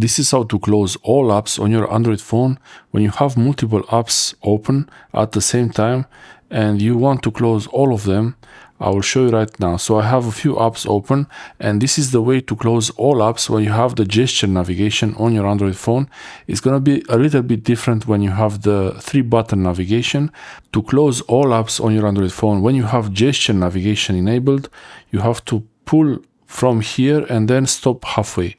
This is how to close all apps on your Android phone when you have multiple apps open at the same time and you want to close all of them. I will show you right now. So I have a few apps open, and this is the way to close all apps when you have the gesture navigation on your Android phone. It's going to be a little bit different when you have the 3-button navigation. To close all apps on your Android phone, when you have gesture navigation enabled, you have to pull from here and then stop halfway.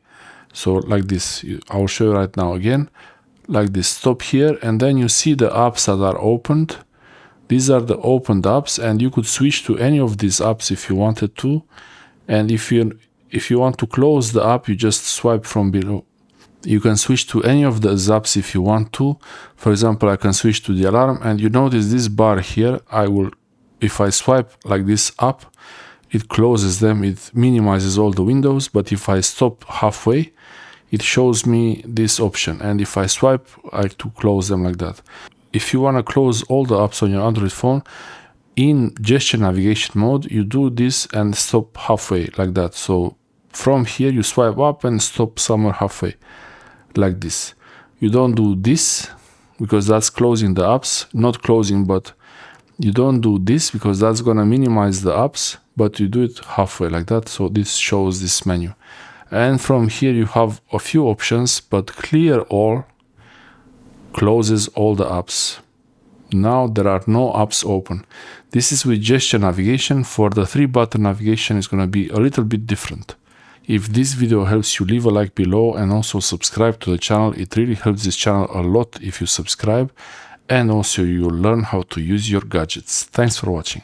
So like this, I'll show you right now again, like this, stop here, and then you see the apps that are opened. These are the opened apps, and you could switch to any of these apps if you wanted to. And if you want to close the app, you just swipe from below. You can switch to any of the apps if you want to. For example, I can switch to the alarm, and you notice this bar here. If I swipe like this up, it closes them, it minimizes all the windows. But if I stop halfway, it shows me this option. And if I swipe, I to close them like that. If you want to close all the apps on your Android phone, in gesture navigation mode, you do this and stop halfway like that. So from here, you swipe up and stop somewhere halfway like this. You don't do this because that's closing the apps, not closing, but you don't do this because that's going to minimize the apps, but you do it halfway like that. So this shows this menu. And from here, you have a few options, but clear all closes all the apps. Now there are no apps open. This is with gesture navigation. For the 3-button navigation, is going to be a little bit different. If this video helps you, leave a like below and also subscribe to the channel. It really helps this channel a lot if you subscribe, and also you'll learn how to use your gadgets. Thanks for watching.